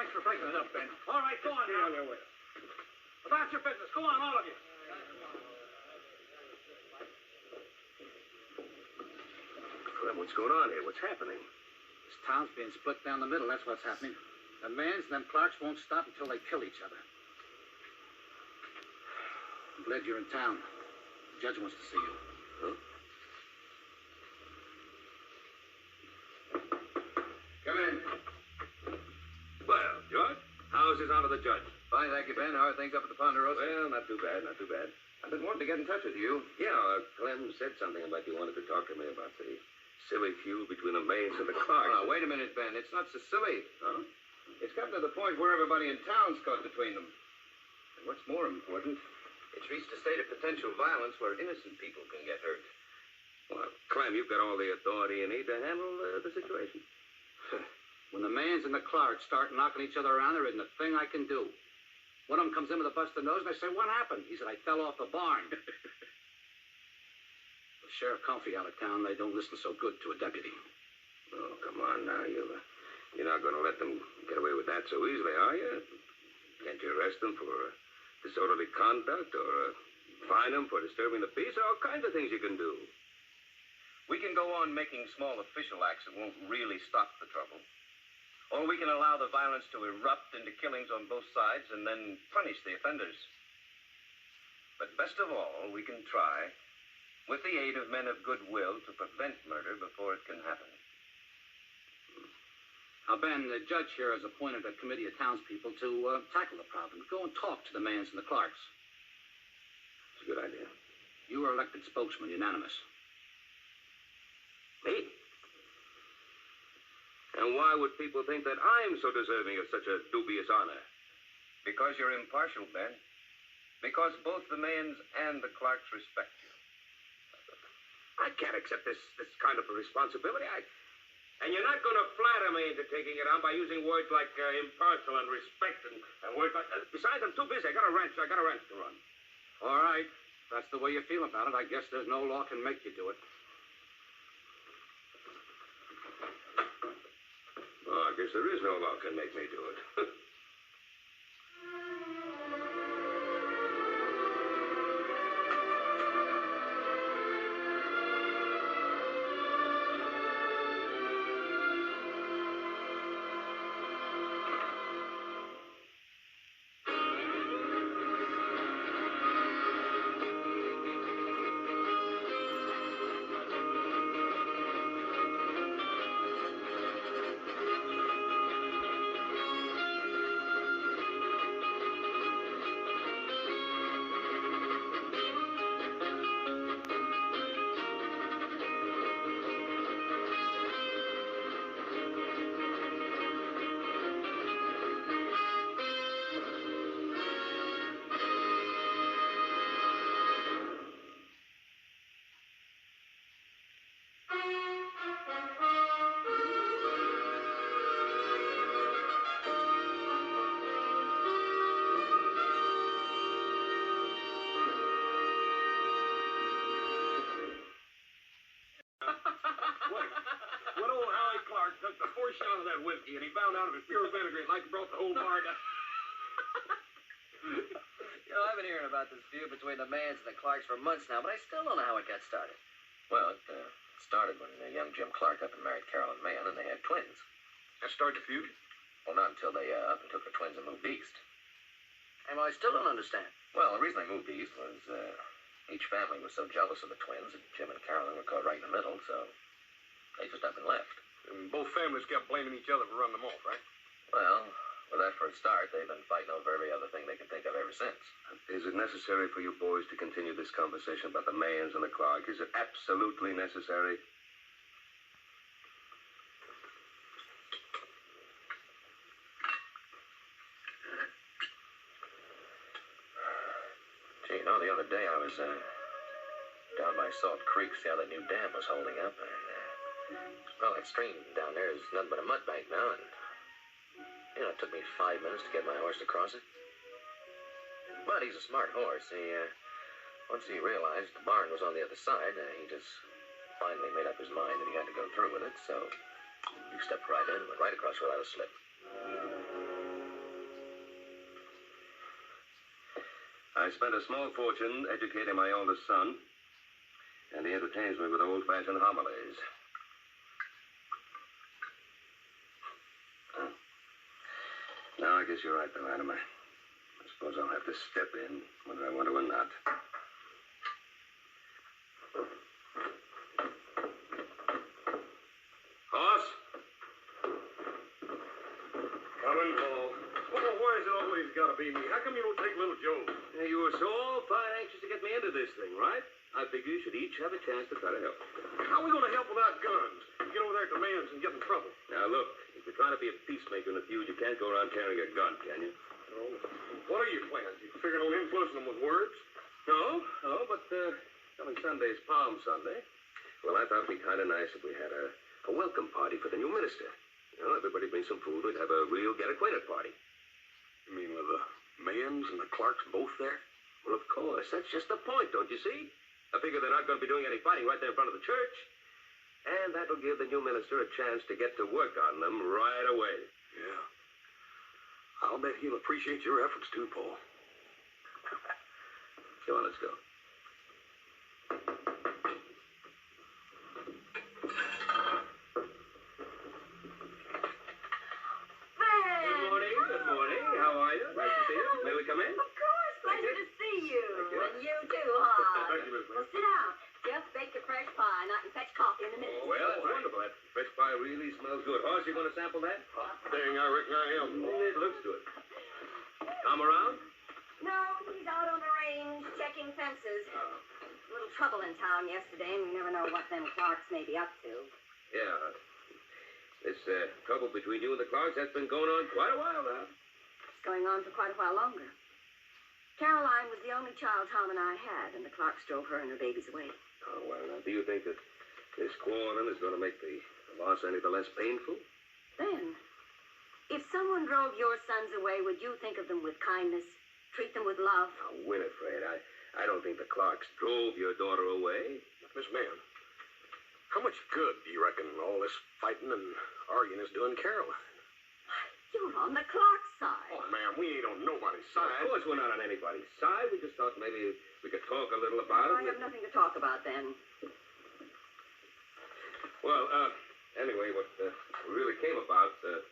Thanks for breaking it up, Ben. All right, go on now. Yeah, wait. About your business. Go on, all of you. Clem, what's going on here? What's happening? This town's being split down the middle. That's what's happening. The Mans and them Clarks won't stop until they kill each other. I'm glad you're in town. The judge wants to see you. Huh? Come in. Well, George, how's this out of the judge? Fine, thank you, Ben. How are things up at the Ponderosa? Well, not too bad, not too bad. I've been wanting to get in touch with you. Yeah, Clem said something about you wanted to talk to me about the silly feud between the Mains and the Clarks. Now, wait a minute, Ben. It's not so silly. Huh? It's gotten to the point where everybody in town's caught between them. And what's more important, it's reached a state of potential violence where innocent people can get hurt. Well, Clem, you've got all the authority you need to handle the situation. When the Mans and the Clarks start knocking each other around, there isn't a thing I can do. One of them comes in with a busted nose, and I say, what happened? He said, I fell off the barn. With Sheriff Comfy out of town, they don't listen so good to a deputy. Oh, come on now. You're not going to let them get away with that so easily, are you? Can't you arrest them for disorderly conduct or fine them for disturbing the peace? There are all kinds of things you can do. We can go on making small official acts that won't really stop the trouble. Or we can allow the violence to erupt into killings on both sides and then punish the offenders. But best of all, we can try, with the aid of men of goodwill, to prevent murder before it can happen. Now, Ben, the judge here has appointed a committee of townspeople to tackle the problem. Go and talk to the Mans and the Clarks. It's a good idea. You were elected spokesman, unanimous. Me? And why would people think that I'm so deserving of such a dubious honor? Because you're impartial, Ben. Because both the Mans and the Clarks respect you. I can't accept this kind of a responsibility. And you're not going to flatter me into taking it on by using words like impartial and respect and words like... besides, I'm too busy. I got a ranch to run. All right. If that's the way you feel about it, I guess there's no law can make you do it. Well, I guess there is no law can make me do it. Shot of that whiskey, and he found out it was pure vinegar, like he brought the whole bar down. You know, I've been hearing about this feud between the Mans and the Clarks for months now, but I still don't know how it got started. Well, it started when young Jim Clark up and married Carolyn Mann, and they had twins. That started the feud? Well, not until they up and took the twins and moved east. And I still don't understand. Well, the reason they moved east was each family was so jealous of the twins that Jim and Carolyn were caught right in the middle, so they just up and left. And both families kept blaming each other for running them off, right? Well, with that for a start, they've been fighting over every other thing they can think of ever since. Is it necessary for you boys to continue this conversation about the Mans and the Clark? Is it absolutely necessary? Gee, you know, the other day I was down by Salt Creek, see how the new dam was holding up, and well, that stream down there is nothing but a mud bank now, and you know, it took me 5 minutes to get my horse to cross it. But he's a smart horse. Once he realized the barn was on the other side, he just finally made up his mind that he had to go through with it, so he stepped right in and went right across without a slip. I spent a small fortune educating my oldest son, and he entertains me with old-fashioned homilies. Oh. Now, I guess you're right, though, Adam. I suppose I'll have to step in, whether I want to or not. Hoss? Coming, Paul. Oh, why has it always got to be me? How come you don't take little Joe? Yeah, you were so fine anxious to get me into this thing, right? I figure you should each have a chance to try to help. How are we going to help without guns? Get over there at the man's and get in trouble. Now, look, if you're trying to be a peacemaker in a feud, you can't go around carrying a gun, can you? Oh, what are your plans? You figuring on influencing them with words? No, but coming Sunday's Palm Sunday. Well, I thought it'd be kind of nice if we had a welcome party for the new minister. You know, everybody bring some food. We'd have a real get-acquainted party. You mean with the Mayans and the Clarks both there? Well, of course. That's just the point, don't you see? I figure they're not going to be doing any fighting right there in front of the church. And that'll give the new minister a chance to get to work on them right away. Yeah. I'll bet he'll appreciate your efforts, too, Paul. Come on, let's go. Good morning. How are you? Nice to see you. May we come in? Of course. Pleasure to see you. Thank you. And you too, Hoss. Thank you, Miss Well, sit down. Just baked a fresh pie, and I can fetch coffee in a minute. Well, that's wonderful. That fresh pie really smells good. Hoss, you going to sample that? Dang, I reckon I am. It looks good. Tom around? No, he's out on the range checking fences. A little trouble in town yesterday, and we never know what them Clarks may be up to. Yeah. This trouble between you and the Clarks, that's been going on quite a while now. It's going on for quite a while longer. Caroline was the only child Tom and I had, and the Clarks drove her and her babies away. Oh, well, now, do you think that this quarreling is going to make the loss any the less painful? Ben, if someone drove your sons away, would you think of them with kindness? Treat them with love? Now, Winifred, I don't think the Clarks drove your daughter away. Miss Mann, how much good do you reckon all this fighting and arguing is doing Caroline? You're on the Clark side. Oh, ma'am, we ain't on nobody's Of side. course, we're not on anybody's side. We just thought maybe we could talk a little about I it. have nothing to talk about then. Well, anyway, what really came about, the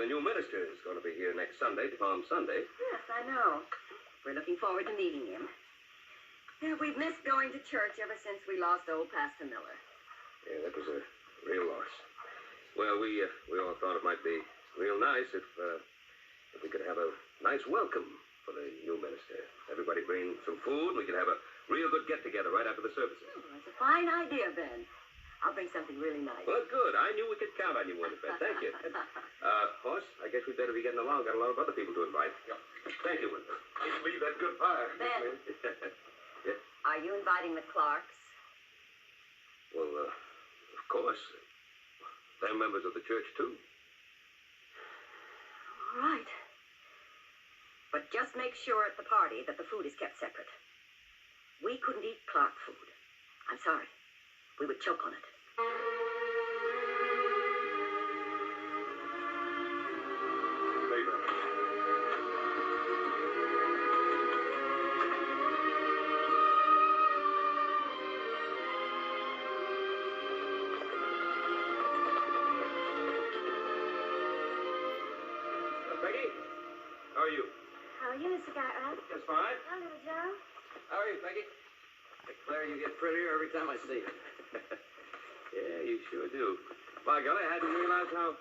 new minister is going to be here next Sunday, Palm Sunday. Yes, I know. We're looking forward to meeting him. Yeah, we've missed going to church ever since we lost old Pastor Miller. Yeah, that was a real loss. Well, we all thought it might be real nice if we could have a nice welcome for the new minister. Everybody bring some food. We could have a real good get-together right after the services. Oh, that's a fine idea, Ben. I'll bring something really nice. Well, good. I knew we could count on you, Winifred. Thank you. Horse, I guess we better be getting along. Got a lot of other people to invite. Yeah. Thank you, Winifred. Just leave that good pie. Ben, Yeah. are you inviting the Clarks? Well, of course. They're members of the church, too. All right. But just make sure at the party that the food is kept separate. We couldn't eat Clark food. I'm sorry. We would choke on it. Later. Peggy, how are you? How are you, Mr. Cartwright? Just fine. Oh, little Joe. How are you, Peggy? Declare you get prettier every time I see you. Yeah, you sure do. By golly, I hadn't realized how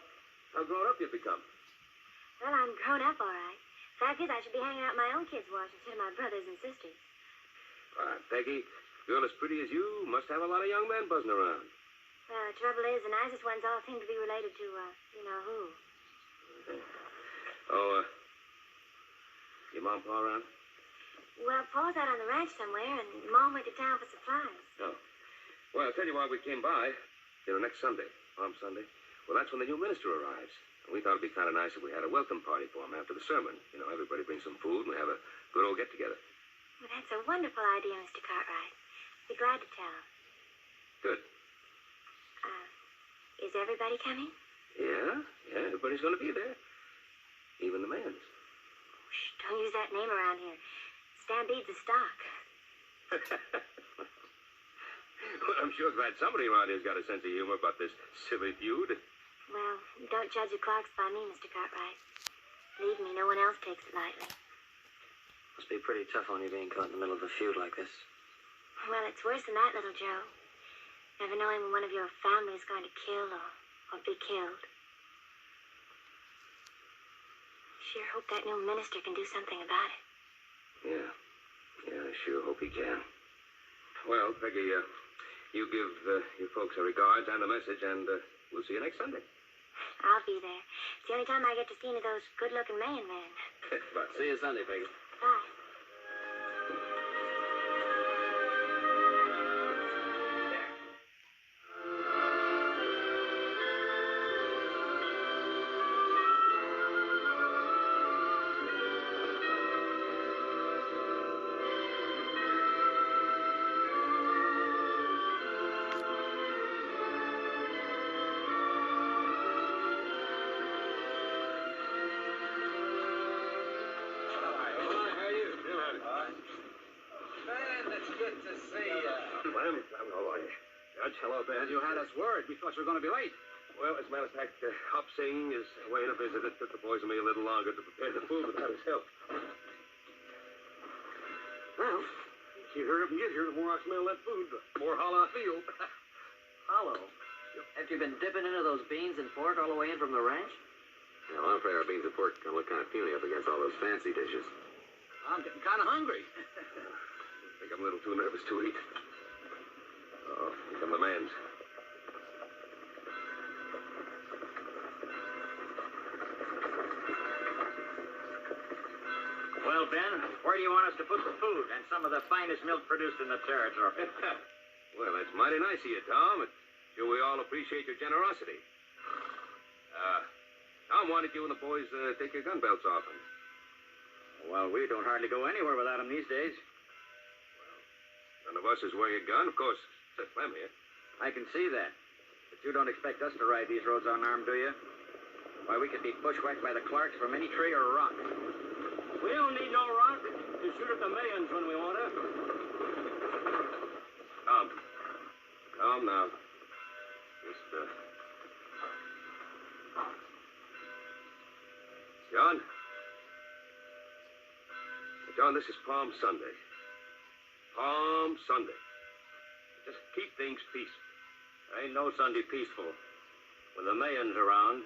grown up you've become. Well, I'm grown up, all right. Fact is, I should be hanging out my own kids' wash instead of my brothers and sisters. Peggy, a girl as pretty as you must have a lot of young men buzzing around. Well, the trouble is, the nicest ones all seem to be related to, you know who. Oh, your mom, pa around? Well, Paul's out on the ranch somewhere, and Mom went to town for supplies. No. Well, I'll tell you why we came by. Next Sunday, Palm Sunday. Well, that's when the new minister arrives. And we thought it'd be kind of nice if we had a welcome party for him after the sermon. Everybody brings some food, and we have a good old get-together. Well, that's a wonderful idea, Mr. Cartwright. Be glad to tell him. Good. Is everybody coming? Yeah, everybody's going to be there. Even the mans. Shh, don't use that name around here. Stampede's a stock. Well, I'm sure glad somebody around here's got a sense of humor about this silly feud. Well, don't judge your Clarks by me, Mr. Cartwright. Believe me, no one else takes it lightly. Must be pretty tough on you being caught in the middle of a feud like this. Well, it's worse than that, little Joe. Never knowing when one of your family is going to kill or be killed. Sure hope that new minister can do something about it. Yeah, I sure hope he can. Well, Peggy, you give your folks our regards and a message, and we'll see you next Sunday. I'll be there. It's the only time I get to see any of those good-looking Mayan men. Bye. See you Sunday, Peggy. Bye. Hello, Ben. You had us worried. We thought you were going to be late. Well, as a matter of fact, Hop Singh is away on a visit. It took the boys and me a little longer to prepare the food without his help. Well, the hurry up and get here, the more I smell that food, the more hollow I feel. Hollow? Have you been dipping into those beans and pork all the way in from the ranch? Yeah, well, I'm afraid our beans and pork gonna look kind of puny up against all those fancy dishes. I'm getting kind of hungry. I think I'm a little too nervous to eat. Oh, here come the mans. Well, Ben, where do you want us to put the food and some of the finest milk produced in the territory? Well, that's mighty nice of you, Tom. Sure we all appreciate your generosity. Tom wanted you and the boys take your gun belts off. Well, we don't hardly go anywhere without them these days. None of us is wearing a gun, of course, except Clem here. I can see that. But you don't expect us to ride these roads unarmed, do you? Why, we could be bushwhacked by the Clarks from any tree or rock. We don't need no rock to shoot at the Mayans when we want to. Calm now. Just, John, this is Palm Sunday. Palm Sunday. Just keep things peaceful. Ain't no Sunday peaceful. With the Mayans around.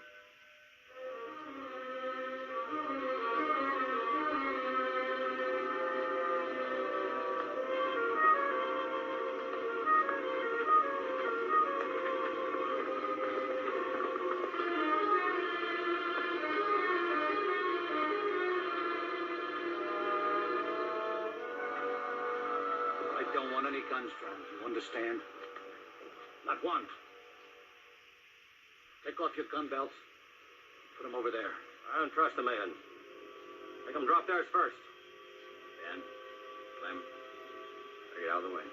I don't want any guns drawn, you understand? Not one. Take off your gun belts. Put them over there. I don't trust the man. Make them drop theirs first. Ben, Clem, Get out of the way.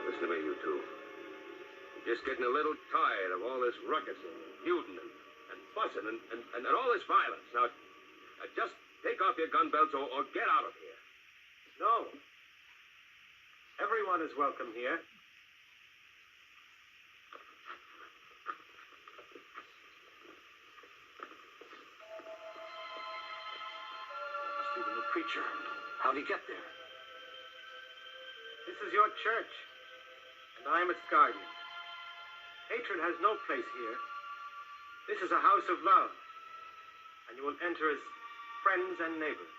Listen to me, you two. I'm just getting a little tired of all this ruckus and feuding and fussing and all this violence. Now, just take off your gun belts or get out of here. No. Everyone is welcome here. must be the new preacher. How'd he get there? This is your church, and I am its guardian. Hatred has no place here. This is a house of love, and you will enter as friends and neighbors.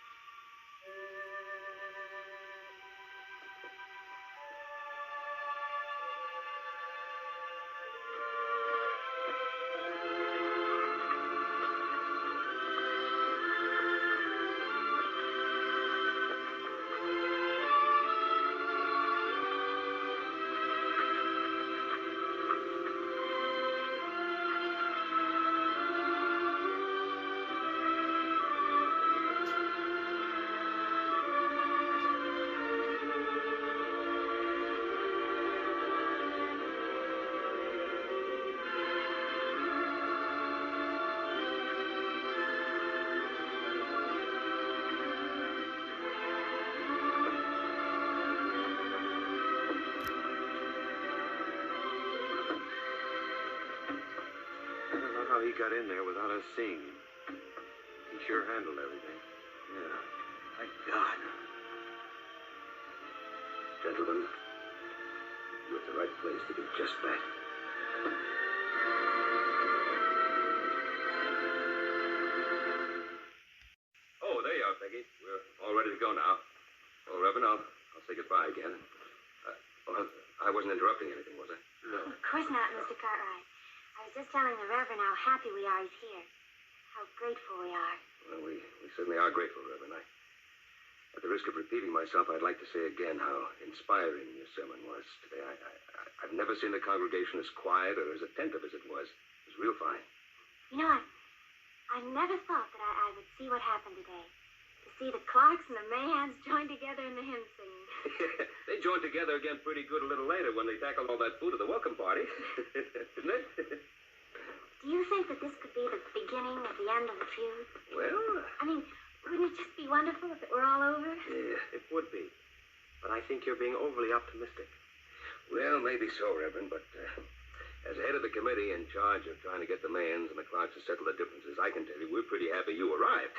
how he got in there without us seeing him. He sure handled everything. Yeah. Thank God. Gentlemen, you're at the right place to do just that. Oh, there you are, Peggy. We're all ready to go now. Oh, Reverend, I'll say goodbye again. I wasn't interrupting anything, was I? No. Of course not, Mr. Cartwright. I was just telling the Reverend how happy we are he's here. How grateful we are. Well, we certainly are grateful, Reverend. At the risk of repeating myself, I'd like to say again how inspiring your sermon was today. I've never seen a congregation as quiet or as attentive as it was. It was real fine. You know, I never thought that I would see what happened today. To see the Clarks and the Mayans join together in the hymn singing. They joined together again pretty good a little later when they tackled all that food at the welcome party. Didn't it? Do you think that this could be the beginning of the end of the feud? Well, I mean, wouldn't it just be wonderful if it were all over? yeah. It would be. But I think you're being overly optimistic. Well, maybe so, Reverend, but as head of the committee in charge of trying to get the Mayans and the Clarks to settle their differences, I can tell you we're pretty happy you arrived.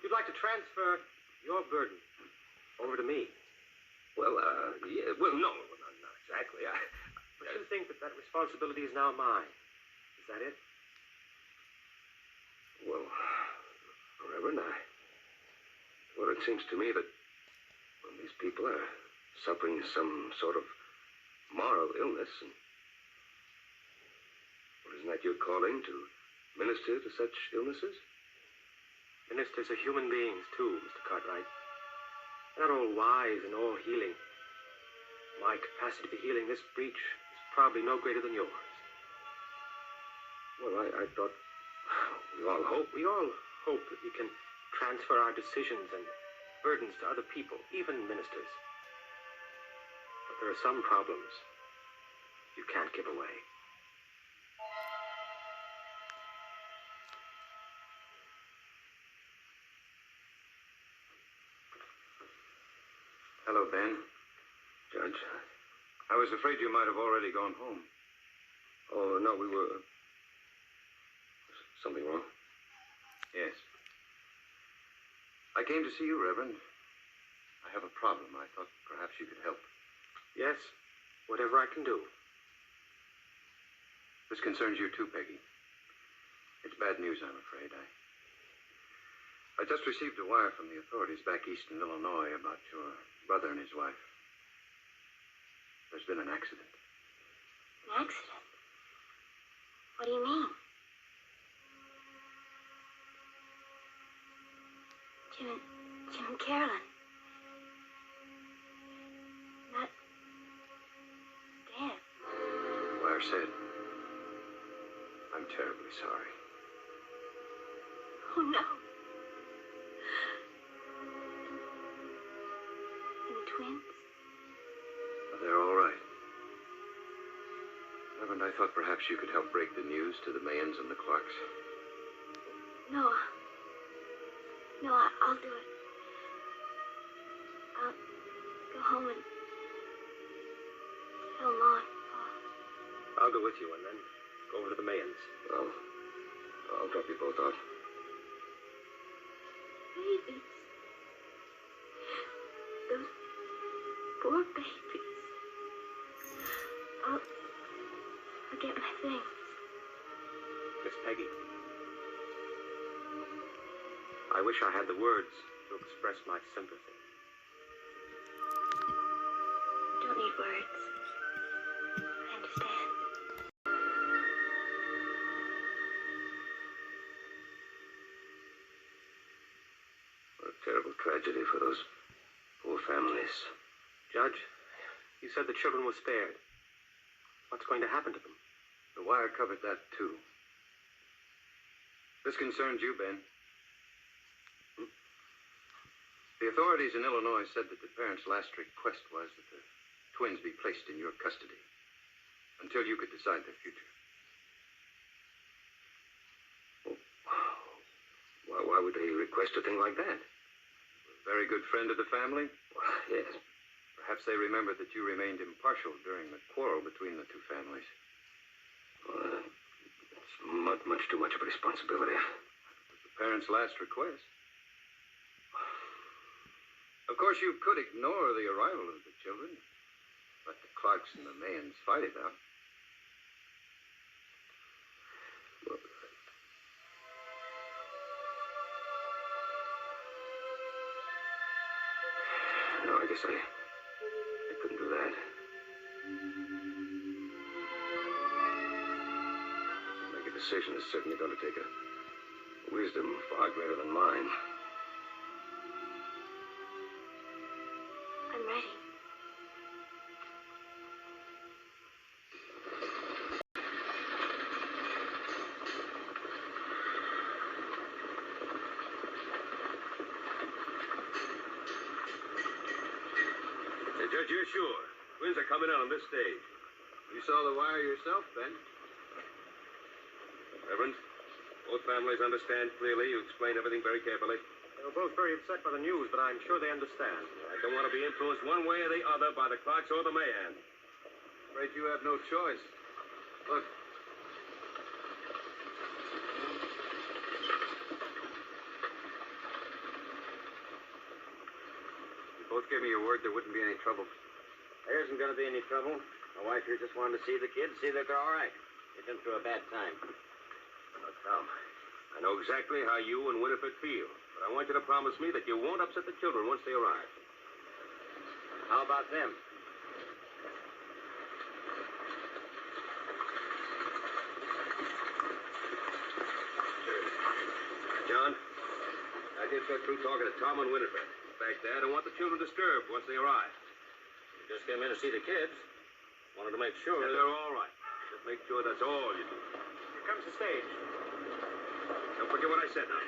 You'd like to transfer your burden over to me. Well, yeah. Well, no, not exactly. But you think that responsibility is now mine. Is that it? Well, Reverend, well, it seems to me that these people are suffering some sort of moral illness, and isn't that your calling, to minister to such illnesses? Ministers are human beings, too, Mr. Cartwright. They're not all wise and all healing. My capacity for healing this breach is probably no greater than yours. Well, I thought we all hope. We all hope that we can transfer our decisions and burdens to other people, even ministers. But there are some problems you can't give away. Hello, Ben. Judge. I was afraid you might have already gone home. Oh, no, we were... Something wrong? Yes. I came to see you, Reverend. I have a problem. I thought perhaps you could help. Yes, whatever I can do. This concerns you too, Peggy. It's bad news, I'm afraid. I just received a wire from the authorities back east in Illinois about your brother and his wife. There's been an accident. An accident? What do you mean? Jim and Carolyn. Not dead. The wire said. I'm terribly sorry. Oh, no. And the twins? They're all right. Reverend, I thought perhaps you could help break the news to the Mayans and the Clarks. No. No, I'll do it. I'll go home and tell Mom and Pa. I'll go with you and then go over to the Mayans. Well, I'll drop you both off. Babies. Those poor babies. I'll get my things. Miss Peggy. I wish I had the words to express my sympathy. Don't need words. I understand. What a terrible tragedy for those poor families. Judge, you said the children were spared. What's going to happen to them? The wire covered that, too. This concerns you, Ben. The authorities in Illinois said that the parents' last request was that the twins be placed in your custody until you could decide their future. Why would they request a thing like that? A very good friend of the family? Well, yes. Perhaps they remembered that you remained impartial during the quarrel between the two families. It's not much too much of a responsibility. The parents' last request. Of course, you could ignore the arrival of the children. Let the Clarks and the Mayans fight it out. Well, no, I guess I couldn't do that. To make a decision is certainly going to take a wisdom far greater than mine. I'm ready. Judge, you're sure? Twins are coming out on this stage. You saw the wire yourself, Ben? Reverend, both families understand clearly. You explained everything very carefully. They were both very upset by the news, but I'm sure they understand. I don't want to be influenced one way or the other by the Clarks or the Mayans. Afraid you have no choice. Look. You both gave me your word there wouldn't be any trouble. There isn't going to be any trouble. My wife here just wanted to see the kids, see that they're all right. They've been through a bad time. Now, Tom, I know exactly how you and Winifred feel, but I want you to promise me that you won't upset the children once they arrive. How about them? John, I just got through talking to Tom and Winifred. In fact, I don't want the children disturbed once they arrive. You just came in to see the kids. Wanted to make sure They're all right. Just make sure that's all you do. Here comes the stage. Don't forget what I said now.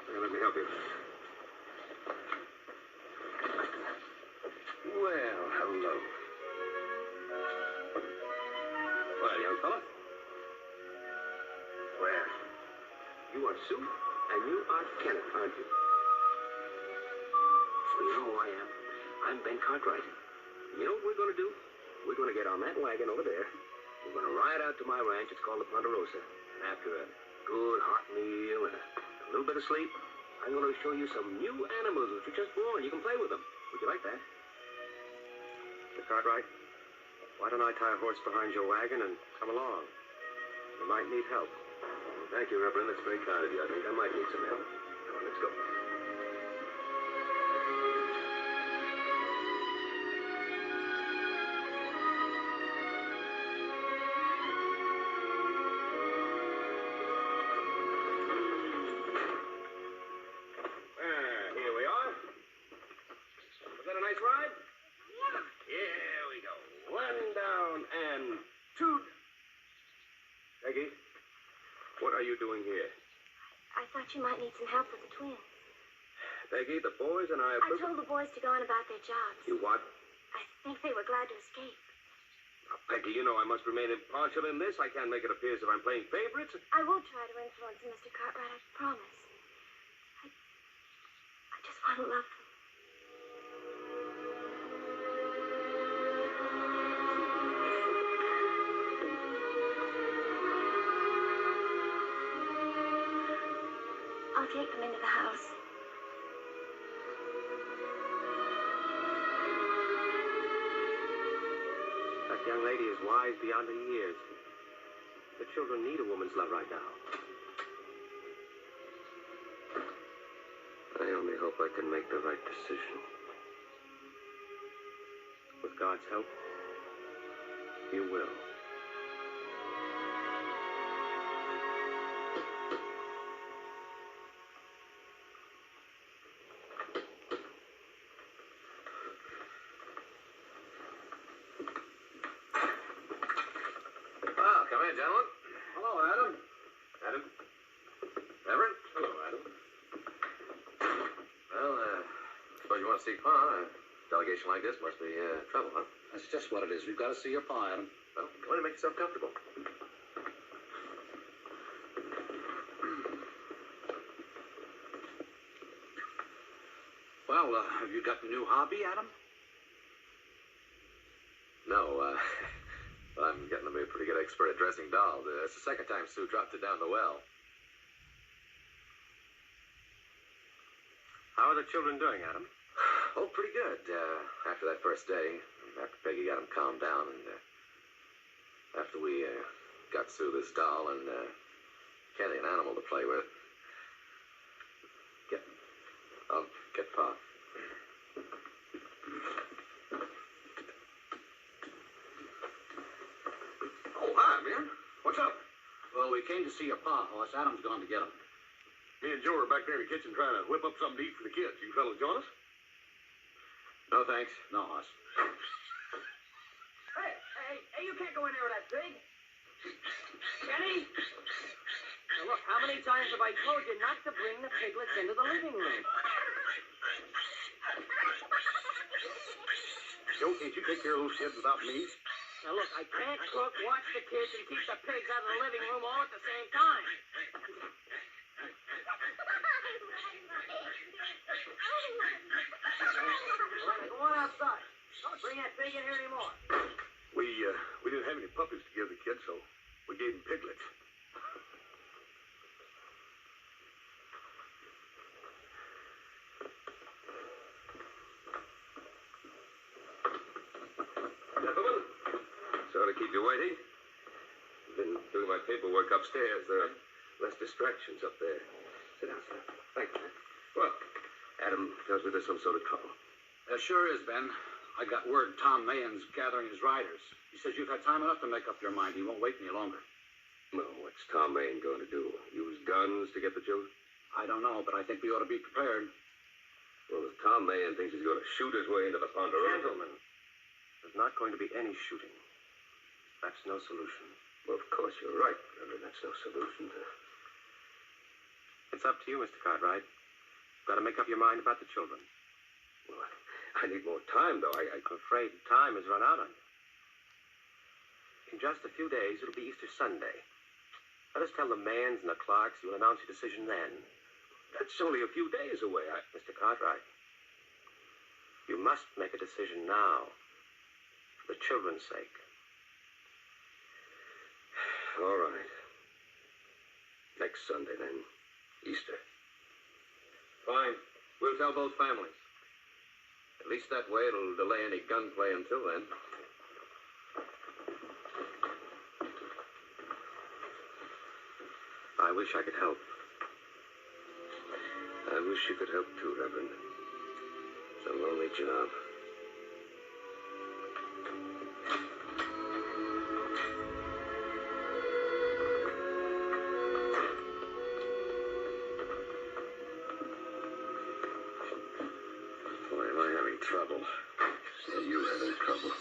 Here, let me help you. Well, hello. Well, young fella. Well, you are Sue, and you are Kenneth, aren't you? So you know who I am. I'm Ben Cartwright. You know what we're going to do? We're going to get on that wagon over there. We're going to ride out to my ranch. It's called the Ponderosa. And after a good hot meal and a little bit of sleep, I'm going to show you some new animals which are just born. You can play with them. Would you like that? Mr. Cartwright, why don't I tie a horse behind your wagon and come along? You might need help. Well, thank you, Reverend. That's very kind of you. I think I might need some help. Come on, let's go. Here we are. Was that a nice ride? Yeah. Here we go. One down and two. Peggy, what are you doing here? I thought you might need some help with the twins. Peggy, the boys and I have... I told the boys to go on about their jobs. You what? I think they were glad to escape. Now, Peggy, you know I must remain impartial in this. I can't make it appear as if I'm playing favorites. I won't try to influence them, Mr. Cartwright, I promise. I just want to love them. I'll take them into the house. That young lady is wise beyond her years. The children need a woman's love right now. I only hope I can make the right decision. With God's help, you will. Well, come in, gentlemen. Hello, Adam. Adam? Reverend? Hello, Adam. Well, suppose you want to see Pa. A delegation like this must be trouble, huh? That's just what it is. We've got to see your Pa, Adam. Well, go in and make yourself comfortable. Well, have you got a new hobby, Adam? No, well, I'm getting to be a pretty good expert at dressing dolls. It's the second time Sue dropped it down the well. How are the children doing, Adam? Oh, pretty good. After that first day, after Peggy got them calmed down, and after we got Sue this doll and Kelly an animal to play with. I'll get Pa. Oh, hi, man. What's up? Well, we came to see your Pa, Hoss. Adam's gone to get him. Me and Joe are back there in the kitchen trying to whip up something to eat for the kids. You fellas join us? No, thanks. No, Hoss. Hey, you can't go in there with that pig. Kenny? Now look, how many times have I told you not to bring the piglets into the living room? Joe, can't you take care of those kids without me? Now look, I can't cook, watch the kids, and keep the pigs out of the living room all at the same time. Go on outside. Don't bring that pig in here anymore. We didn't have any puppies to give the kids, so we gave them piglets. Gentlemen, sorry to keep you waiting. I've been doing my paperwork upstairs. There are less distractions up there. Sit down, sir. Thank you. Well, Adam tells me there's some sort of trouble. There sure is, Ben. I got word Tom Mahan's gathering his riders. He says you've had time enough to make up your mind. He won't wait any longer. No, what's Tom Mahan going to do? Use guns to get the children? I don't know, but I think we ought to be prepared. Well, if Tom Mahan thinks he's going to shoot his way into the Ponderosa... Gentlemen, there's not going to be any shooting. That's no solution. Well, of course, you're right. I mean, that's no solution to... It's up to you, Mr. Cartwright. You've got to make up your mind about the children. Well, I need more time, though. I'm afraid time has run out on you. In just a few days, it'll be Easter Sunday. Let us tell the Mans and the Clarks you'll announce your decision then. That's only a few days away. Mr. Cartwright, you must make a decision now, for the children's sake. All right. Next Sunday, then. Easter. Fine. We'll tell both families. At least that way it'll delay any gunplay until then. I wish I could help. I wish you could help too, Reverend. It's a lonely job. Boy, am I having trouble. Are you having trouble?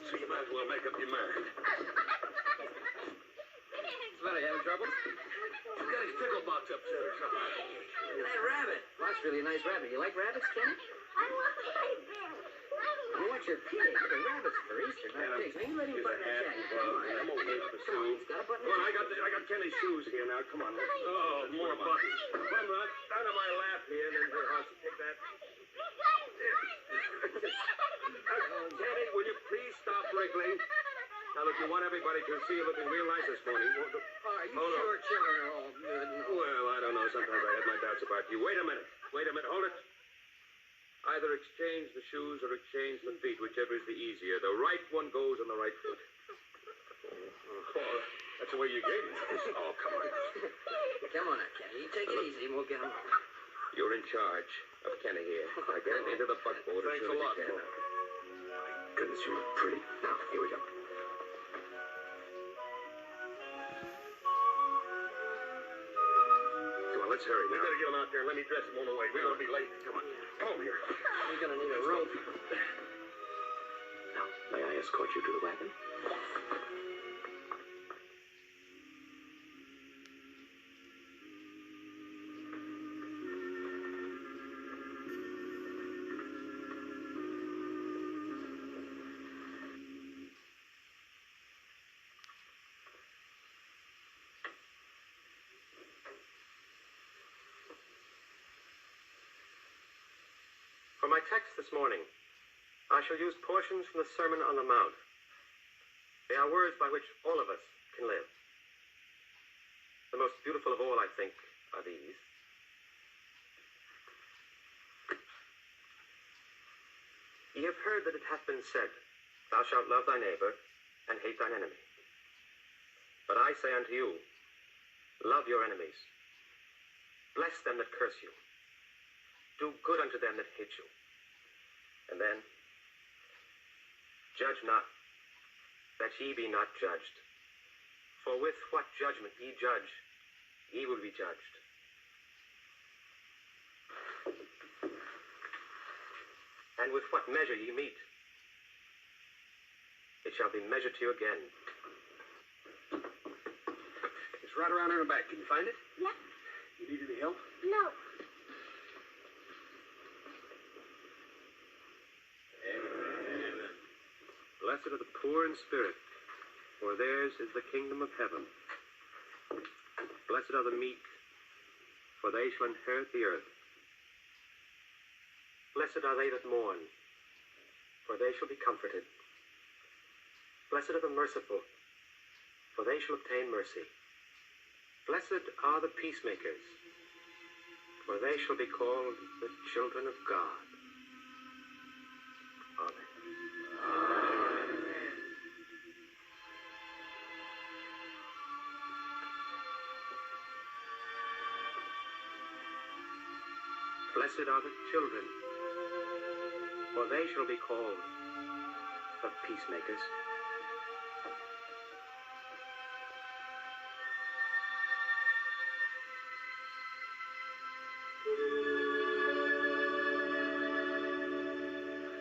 So you might as well make up your mind. What's the matter? You having trouble? You got his pickle box upset or something. Look at that rabbit. Well, that's really a nice rabbit. You like rabbits, Kenny? I want my bear. You want your pig? The rabbits for Easter, not pigs. Now you let him button that jacket. I'm okay for Come on, Sue. he's got a button. Well, I got Kenny's shoes here now. Come on. Oh, more buttons. Put them down on my lap here, and then here, Hoss, take that. Kenny, will you please stop wriggling? Now, look, you want everybody to see you looking real nice this morning. Are you sure children are all good? Well, I don't know. Sometimes I have my doubts about you. Wait a minute. Hold it. Either exchange the shoes or exchange the feet, whichever is the easier. The right one goes on the right foot. Oh, That's the way you gave it. Oh, come on. Come on, Kenny. Take it easy and we'll get him home. You're in charge of Kenny here. Now get him into the buckboard as Thanks soon a lot, as you Paul. can. Goodness, you look pretty. Now, here we go. Come on, let's hurry. We better get him out there and let me dress him on the way. We're going to be late. Come on. Come over here. We're gonna need a rope. Now, may I escort you to the wagon? For my text this morning, I shall use portions from the Sermon on the Mount. They are words by which all of us can live. The most beautiful of all, I think, are these. Ye have heard that it hath been said, Thou shalt love thy neighbor and hate thine enemy. But I say unto you, love your enemies. Bless them that curse you. Do good unto them that hate you. And then, judge not, that ye be not judged. For with what judgment ye judge, ye will be judged. And with what measure ye meet, it shall be measured to you again. It's right around there in the back. Can you find it? Yep. You need any help? No. Blessed are the poor in spirit, for theirs is the kingdom of heaven. Blessed are the meek, for they shall inherit the earth. Blessed are they that mourn, for they shall be comforted. Blessed are the merciful, for they shall obtain mercy. Blessed are the peacemakers, for they shall be called the children of God. Amen. Blessed are the children, for they shall be called the peacemakers.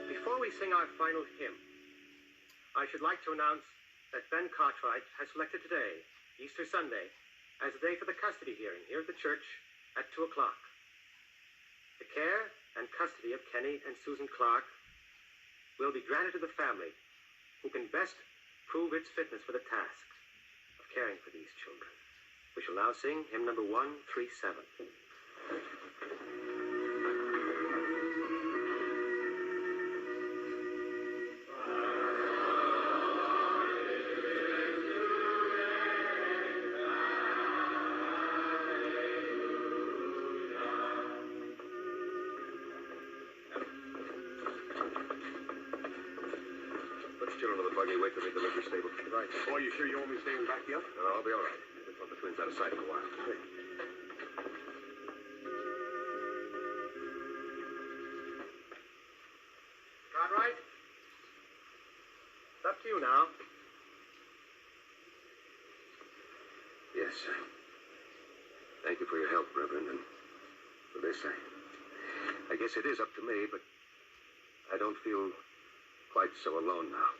Before we sing our final hymn, I should like to announce that Ben Cartwright has selected today, Easter Sunday, as the day for the custody hearing here at the church at 2 o'clock. The care and custody of Kenny and Susan Clark will be granted to the family who can best prove its fitness for the task of caring for these children. We shall now sing hymn number 137. Wait till they deliver stable. Right. Boy, you sure you want me staying back yet? No, I'll be all right. Just want the twins out of sight for a while. Okay. Cartwright? It's up to you now. Yes, sir. Thank you for your help, Reverend, and for this, I guess it is up to me, but I don't feel quite so alone now.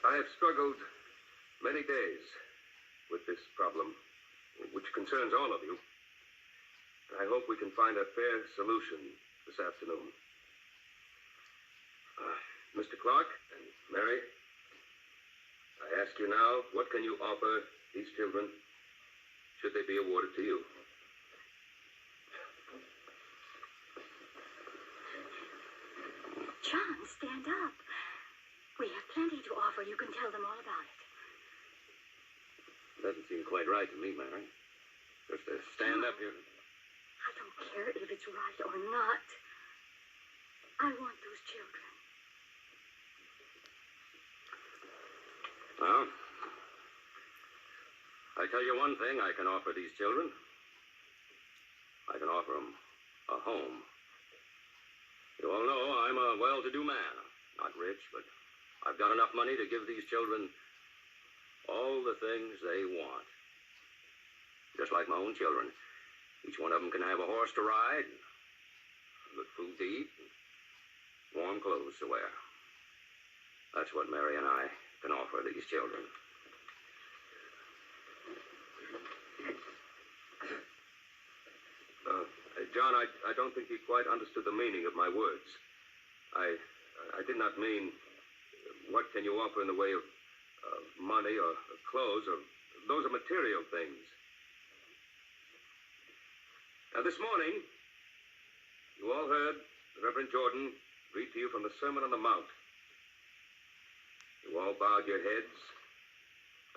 I have struggled many days with this problem, which concerns all of you. I hope we can find a fair solution this afternoon. Mr. Clark and Mary, I ask you now, what can you offer these children should they be awarded to you? John, stand up. We have plenty to offer. You can tell them all about it. Doesn't seem quite right to me, Mary. Just to stand up here. I don't care if it's right or not. I want those children. Well, I tell you one thing I can offer these children. I can offer them a home. You all know I'm a well-to-do man. Not rich, but I've got enough money to give these children all the things they want. Just like my own children. Each one of them can have a horse to ride, good food to eat, and warm clothes to wear. That's what Mary and I can offer these children. John, I don't think you quite understood the meaning of my words. I did not mean what can you offer in the way of money or clothes, or those are material things. Now, this morning, you all heard the Reverend Jordan read to you from the Sermon on the Mount. You all bowed your heads.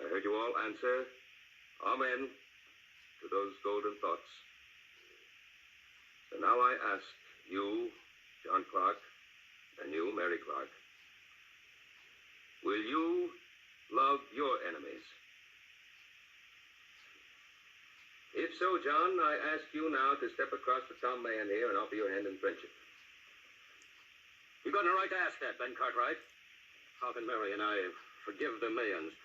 I heard you all answer, Amen, to those golden thoughts. So now I ask you, John Clark, and you, Mary Clark, will you love your enemies? If so, John, I ask you now to step across to Tom Mahan here and offer your hand in friendship. You've got no right to ask that, Ben Cartwright. How can Mary and I forgive the millions?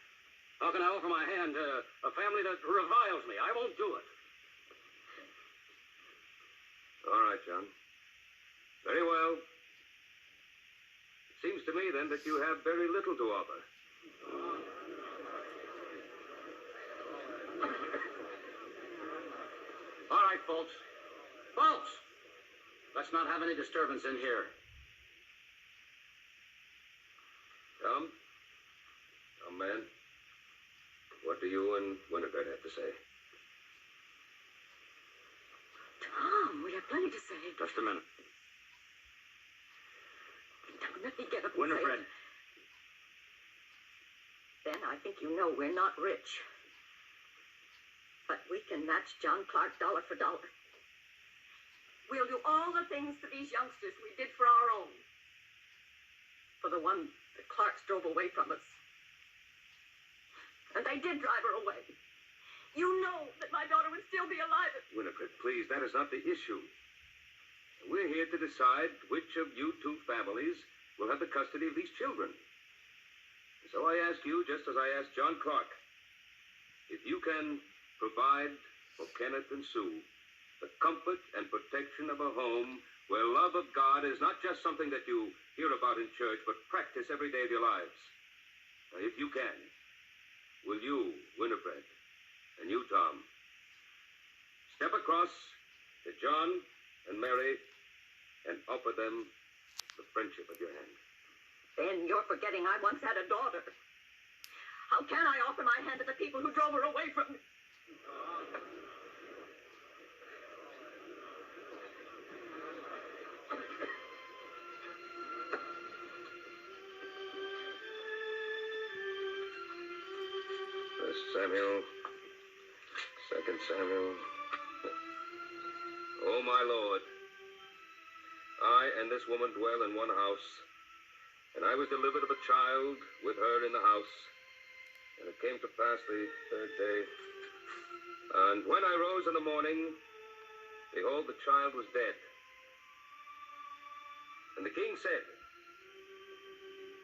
How can I offer my hand to a family that reviles me? I won't do it. All right, John. Very well. It seems to me, then, that you have very little to offer. All right, folks. Folks! Let's not have any disturbance in here. Tom? Tom, man. What do you and Winifred have to say? Tom, we have plenty to say. Just a minute. Don't let me get up and Winifred. say it. Ben, I think you know we're not rich. But we can match John Clark dollar for dollar. We'll do all the things for these youngsters we did for our own. For the one the Clarks drove away from us. And they did drive her away. You know that my daughter would still be alive. Winifred, please, that is not the issue. We're here to decide which of you two families will have the custody of these children. So I ask you, just as I asked John Clark, if you can provide for Kenneth and Sue the comfort and protection of a home where love of God is not just something that you hear about in church, but practice every day of your lives. Now, if you can, will you, Winifred, and you, Tom, step across to John and Mary and offer them the friendship of your hand? Ben, you're forgetting I once had a daughter. How can I offer my hand to the people who drove her away from me? First Samuel, 2 Samuel. Oh, my Lord, I and this woman dwell in one house, and I was delivered of a child with her in the house. And it came to pass the third day, and when I rose in the morning, behold, the child was dead. And the king said,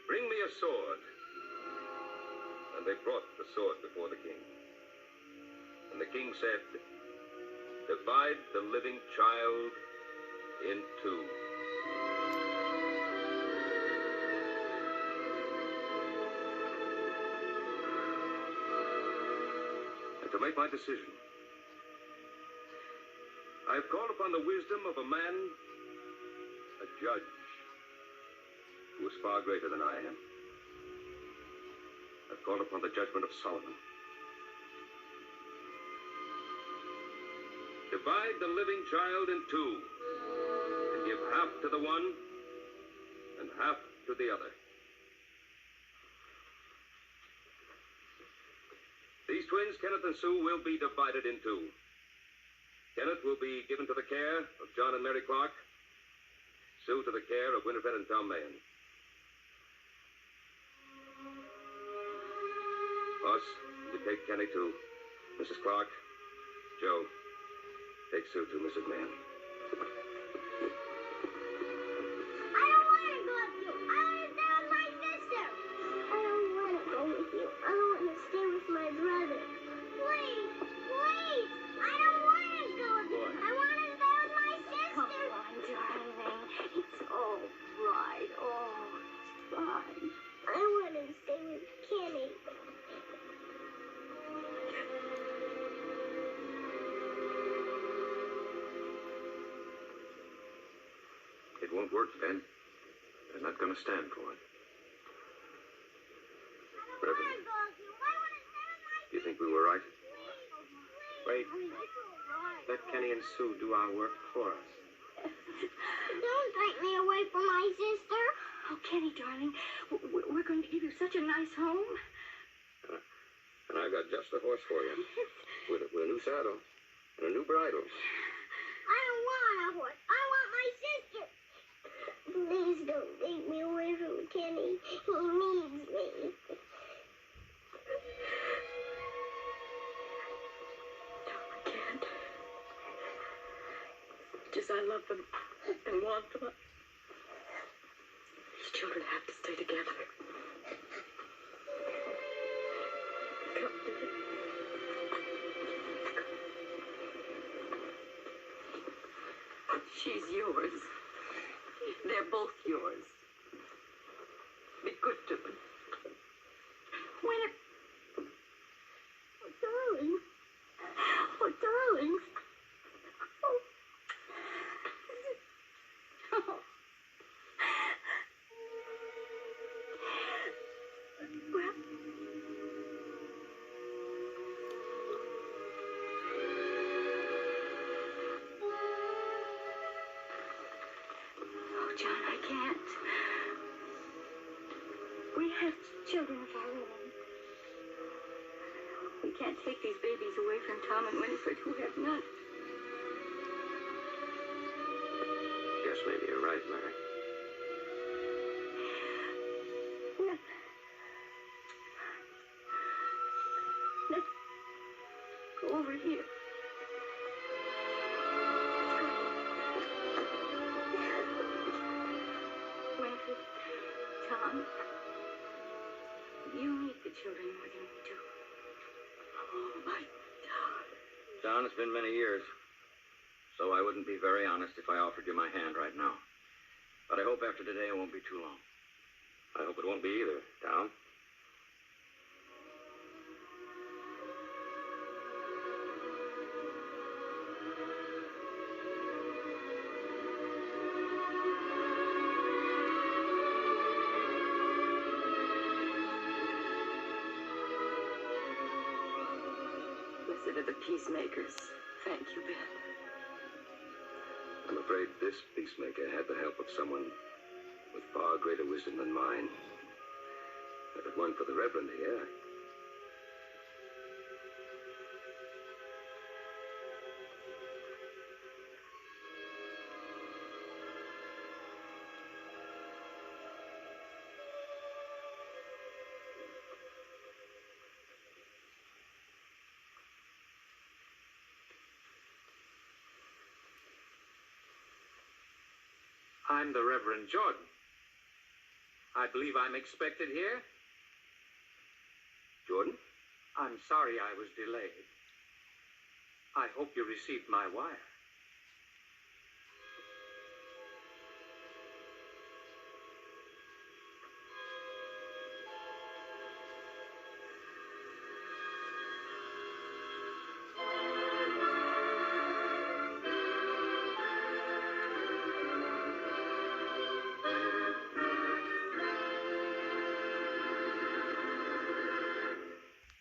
bring me a sword. And they brought the sword before the king. And the king said, divide the living child in two. to make my decision. I've called upon the wisdom of a man, a judge, who is far greater than I am. I've called upon the judgment of Solomon. Divide the living child in two, and give half to the one and half to the other. These twins, Kenneth and Sue, will be divided in two. Kenneth will be given to the care of John and Mary Clark. Sue to the care of Winifred and Tom Mahan. Boss, you take Kenny to Mrs. Clark. Joe, take Sue to Mrs. Mahan. I don't want to go with you. I want to stay with my sister. I don't want to go with you. I want to stay with my brother. Please, please. I don't want to go with you. I want to stay with my sister. Come on, darling. It's all right. Oh, it's fine. I want to stay with Kenny. It won't work, Ben. They're not going to stand for it. Reverend, do you think we were right? Wait. Let Kenny and Sue do our work for us. Don't take me away from my sister. Oh, Kenny, darling, we're going to give you such a nice home. And I've got just the horse for you. With a new saddle and a new bridle. I don't want a horse. I want my sister. Please don't take me away from Kenny. He needs me. I can't. Just I love them and want them. These children have to stay together. Come, dear. She's yours. They're both yours. Be good to them. Winnie. Oh, darling. Oh, darling. Oh. Oh. Well. Oh, John, I can't. We have children of our own. We can't take these babies away from Tom and Winifred, who have none. Guess maybe you're right, Mary. Well, let's go over here. Winifred, Tom, you need the children more than we do. Oh, my God. John, it's been many years. So I wouldn't be very honest if I offered you my hand right now. But I hope after today it won't be too long. I hope it won't be either, Tom. Blessed are the peacemakers. Thank you, Ben. I'm afraid this peacemaker had the help of someone with far greater wisdom than mine. If it weren't for the Reverend here. I'm the Reverend Jordan. I believe I'm expected here. Jordan? I'm sorry I was delayed. I hope you received my wire.